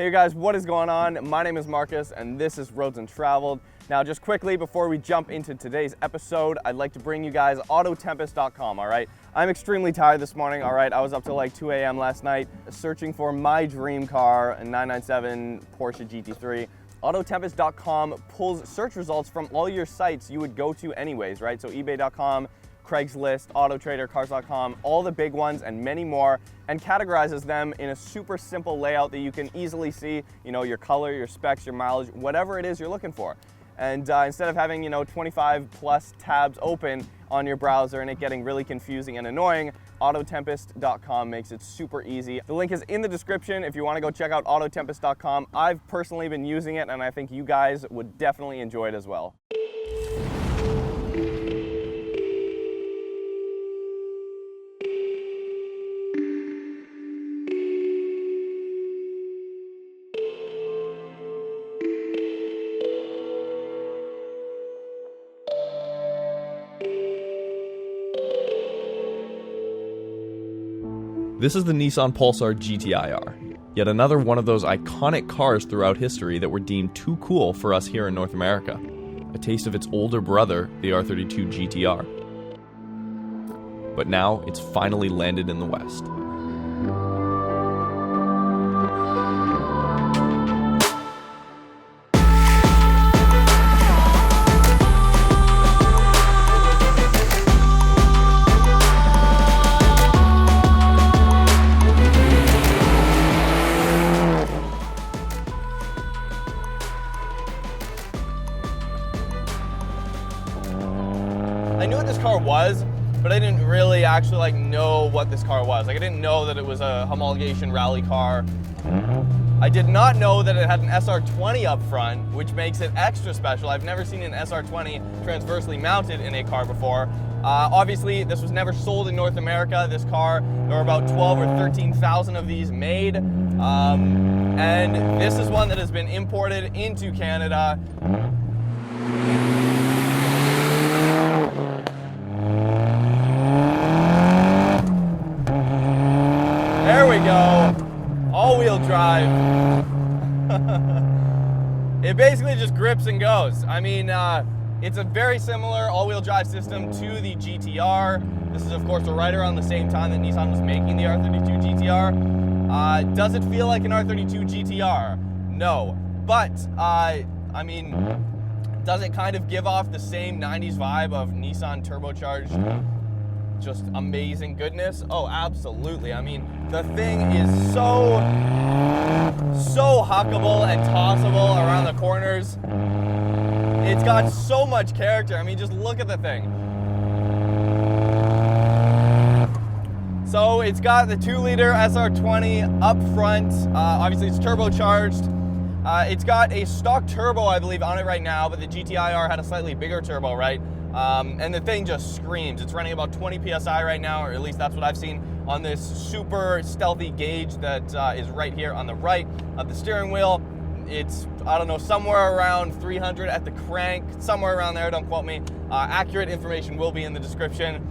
Hey guys, what is going on? My name is Marcus and this is Roads Untraveled. Now just quickly before we jump into today's episode, I'd like to bring you guys Autotempest.com, all right? I'm extremely tired this morning, all right? I was up till like 2 a.m. last night searching for my dream car, a 997 Porsche GT3. Autotempest.com pulls search results from all your sites you would go to anyways, right? So eBay.com, Craigslist, AutoTrader, Cars.com, all the big ones and many more, and categorizes them in a super simple layout that you can easily see, you know, your color, your specs, your mileage, whatever it is you're looking for. And instead of having, 25 plus tabs open on your browser and it getting really confusing and annoying, Autotempest.com makes it super easy. The link is in the description if you want to go check out Autotempest.com. I've personally been using it and I think you guys would definitely enjoy it as well. This is the Nissan Pulsar GTI-R, yet another one of those iconic cars throughout history that were deemed too cool for us here in North America. A taste of its older brother, the R32 GTR. But now it's finally landed in the West. I knew what this car was, but I didn't really actually know what this car was. I didn't know that it was a homologation rally car. I did not know that it had an SR20 up front, which makes it extra special. I've never seen an SR20 transversely mounted in a car before. Obviously, this was never sold in North America. This car, there were about 12 or 13,000 of these made. And this is one that has been imported into Canada. There we go, all-wheel drive. It basically just grips and goes. I mean, it's a very similar all-wheel drive system to the GTR. This is, of course, right around the same time that Nissan was making the R32 GTR. Does it feel like an R32 GTR? No, but, I mean, does it kind of give off the same 90s vibe of Nissan turbocharged just amazing goodness? Oh, absolutely. I mean, the thing is so huckable and tossable around the corners. It's got so much character. I mean, just look at the thing. So it's got the 2-liter SR20 up front. Obviously, it's turbocharged. It's got a stock turbo, I believe, on it right now, but the GTI-R had a slightly bigger turbo, right? And the thing just screams. It's running about 20 PSI right now, or at least that's what I've seen on this super stealthy gauge that is right here on the right of the steering wheel. It's, I don't know, somewhere around 300 at the crank, somewhere around there, don't quote me. Accurate information will be in the description.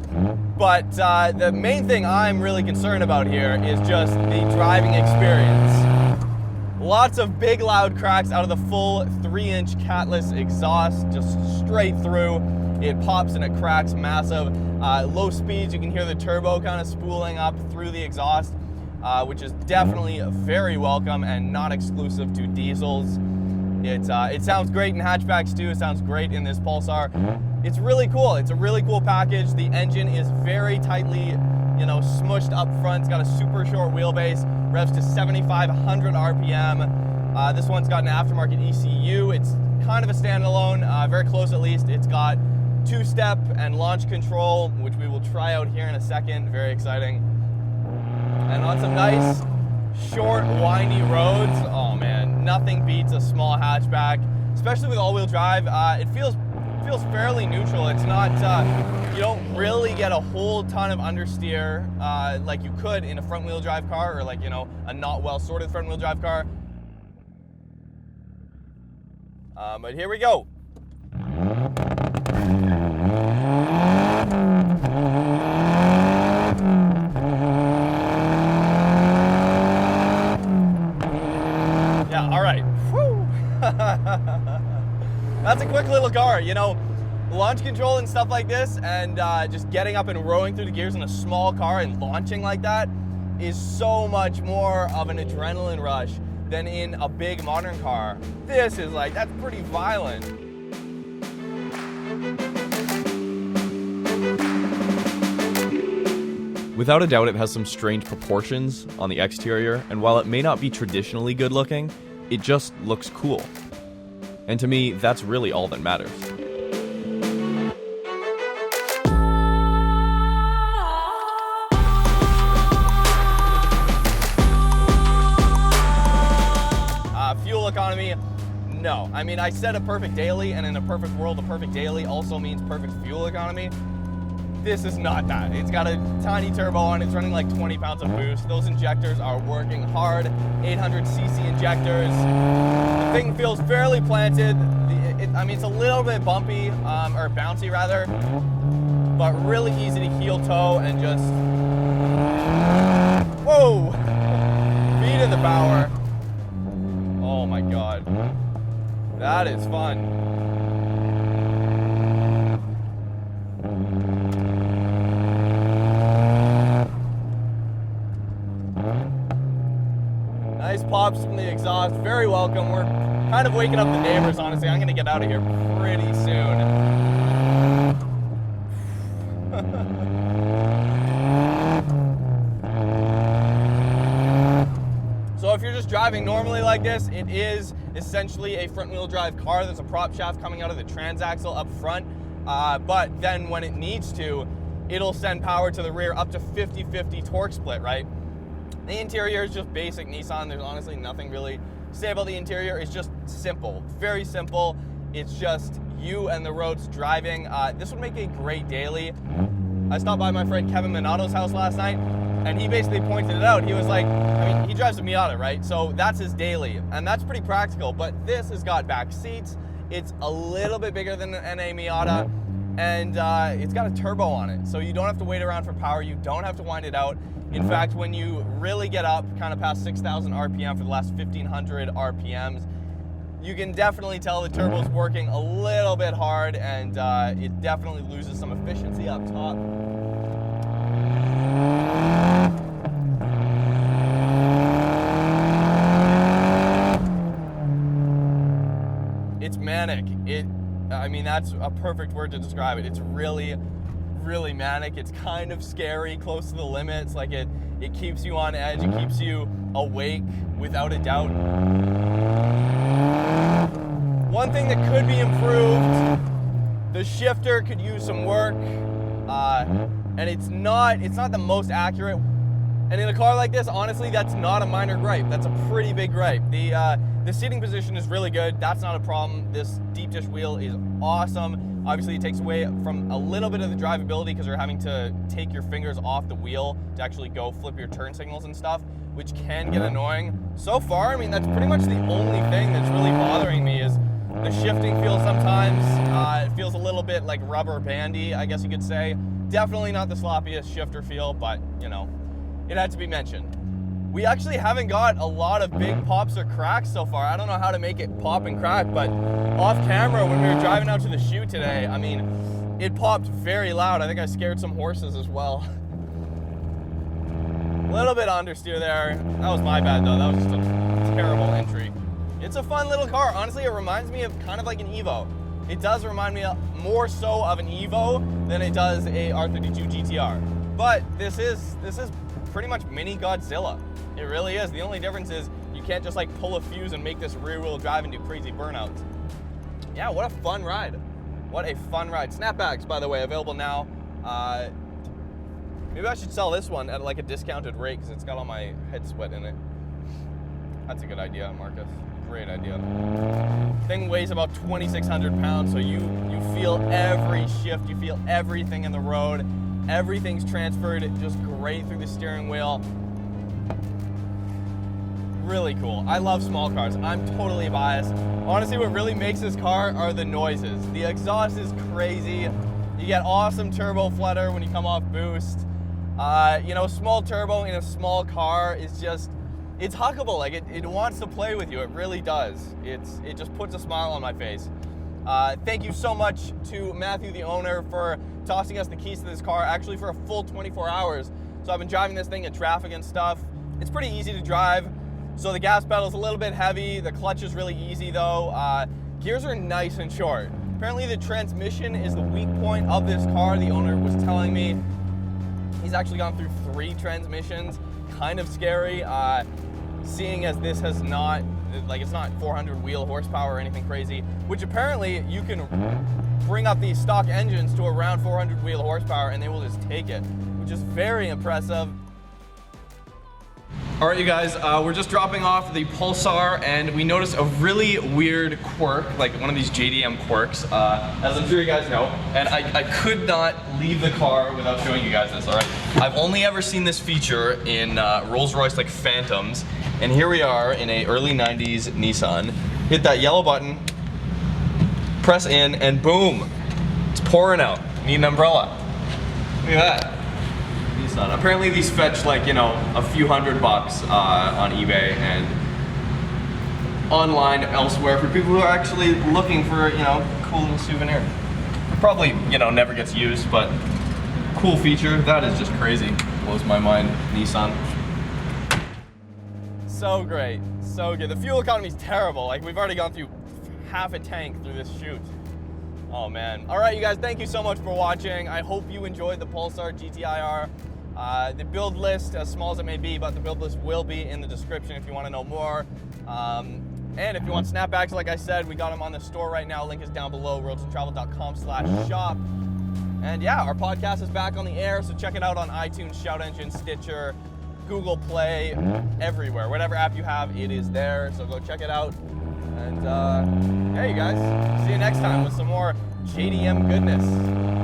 But the main thing I'm really concerned about here is just the driving experience. Lots of big loud cracks out of the full 3-inch catless exhaust, just straight through. It pops and it cracks massive. Low speeds, you can hear the turbo kind of spooling up through the exhaust, which is definitely very welcome and not exclusive to diesels. It sounds great in hatchbacks too. It sounds great in this Pulsar. It's really cool. It's a really cool package. The engine is very tightly, smushed up front. It's got a super short wheelbase, revs to 7,500 RPM. This one's got an aftermarket ECU. It's kind of a standalone, very close at least. It's got 2-step and launch control, which we will try out here in a second. Very exciting. And on some nice, short, windy roads, oh man, nothing beats a small hatchback, especially with all-wheel drive. It feels fairly neutral. It's not, you don't really get a whole ton of understeer like you could in a front-wheel drive car, or like, a not well-sorted front-wheel drive car. But here we go. Yeah, all right. Whew. That's a quick little car, you know. Launch control and stuff like this, and just getting up and rowing through the gears in a small car and launching like that is so much more of an adrenaline rush than in a big modern car. This is like, that's pretty violent. Without a doubt, it has some strange proportions on the exterior, and while it may not be traditionally good looking, it just looks cool. And to me, that's really all that matters. Fuel economy, no. I mean, I said a perfect daily, and in a perfect world, a perfect daily also means perfect fuel economy. This is not that. It's got a tiny turbo on it. It's running like 20 pounds of boost. Those injectors are working hard. 800cc injectors. The thing feels fairly planted. I mean, it's a little bit bumpy, or bouncy rather, but really easy to heel toe and just, whoa, feet in the power. Oh my God, that is fun. Nice pops from the exhaust, very welcome. We're kind of waking up the neighbors, honestly. I'm gonna get out of here pretty soon. So if you're just driving normally like this, it is essentially a front wheel drive car. There's a prop shaft coming out of the transaxle up front, but then when it needs to, it'll send power to the rear up to 50-50 torque split, right? The interior is just basic Nissan. There's honestly nothing really to say about the interior. It's just simple, very simple. It's just you and the roads driving. This would make a great daily. I stopped by my friend Kevin Minato's house last night, and he basically pointed it out. He was like, I mean, he drives a Miata, right? So that's his daily, and that's pretty practical, but this has got back seats. It's a little bit bigger than an NA Miata, and it's got a turbo on it, so you don't have to wait around for power. You don't have to wind it out. In fact, when you really get up kind of past 6,000 RPM for the last 1,500 RPMs, you can definitely tell the turbo's working a little bit hard, and it definitely loses some efficiency up top. It's manic. I mean, that's a perfect word to describe it. It's really manic. It's kind of scary, close to the limits. Like it keeps you on edge. It keeps you awake, without a doubt. One thing that could be improved, the shifter could use some work, and it's not the most accurate. And in a car like this, honestly, that's not a minor gripe. That's a pretty big gripe. The seating position is really good. That's not a problem. This deep dish wheel is awesome. Obviously, it takes away from a little bit of the drivability because you're having to take your fingers off the wheel to actually go flip your turn signals and stuff, which can get annoying. So far, I mean, that's pretty much the only thing that's really bothering me is the shifting feel sometimes. It feels a little bit like rubber bandy, I guess you could say. Definitely not the sloppiest shifter feel, but, you know, it had to be mentioned. We actually haven't got a lot of big pops or cracks so far. I don't know how to make it pop and crack, but off camera when we were driving out to the chute today, I mean, it popped very loud. I think I scared some horses as well. A little bit understeer there. That was my bad though. That was just a terrible entry. It's a fun little car. Honestly, it reminds me of kind of like an Evo. It does remind me more so of an Evo than it does a R32 GTR. But this is pretty much mini Godzilla. It really is. The only difference is you can't just like pull a fuse and make this rear wheel drive and do crazy burnouts. Yeah, what a fun ride. What a fun ride. Snapbacks, by the way, available now. Maybe I should sell this one at like a discounted rate because it's got all my head sweat in it. That's a good idea, Marcus. Great idea. Thing weighs about 2,600 pounds, so you feel every shift, you feel everything in the road. Everything's transferred just great through the steering wheel. Really cool. I love small cars. I'm totally biased. Honestly, what really makes this car are the noises. The exhaust is crazy. You get awesome turbo flutter when you come off boost. You know, small turbo in a small car is just, it's huggable. Like it wants to play with you. It really does. It just puts a smile on my face. Thank you so much to Matthew, the owner, for tossing us the keys to this car, actually for a full 24 hours. So I've been driving this thing in traffic and stuff. It's pretty easy to drive. So the gas pedal is a little bit heavy. The clutch is really easy though. Gears are nice and short. Apparently the transmission is the weak point of this car. The owner was telling me he's actually gone through 3 transmissions. Kind of scary, seeing as this has not, like, it's not 400 wheel horsepower or anything crazy, which apparently you can bring up these stock engines to around 400 wheel horsepower and they will just take it, which is very impressive. All right, you guys, we're just dropping off the Pulsar and we noticed a really weird quirk, like one of these JDM quirks, as I'm sure you guys know, and I could not leave the car without showing you guys this, all right? I've only ever seen this feature in Rolls-Royce like Phantoms, and here we are in a early 90s Nissan. Hit that yellow button, press in, and boom, it's pouring out. Need an umbrella. Look at that. Nissan. Apparently these fetch like, you know, a few $100 on eBay and online elsewhere for people who are actually looking for, you know, cool little souvenir. Probably, you know, never gets used, but cool feature. That is just crazy. Blows my mind. Nissan. So great. So good. The fuel economy is terrible. Like, we've already gone through half a tank through this shoot. Oh man. All right, you guys, thank you so much for watching. I hope you enjoyed the Pulsar GTI-R. The build list, as small as it may be, but the build list will be in the description if you want to know more. And if you want snapbacks, like I said, we got them on the store right now. Link is down below, roadsandtravel.com/shop. And yeah, our podcast is back on the air, so check it out on iTunes, Shout Engine, Stitcher, Google Play, everywhere. Whatever app you have, it is there, so go check it out. And yeah, you guys, see you next time with some more JDM goodness.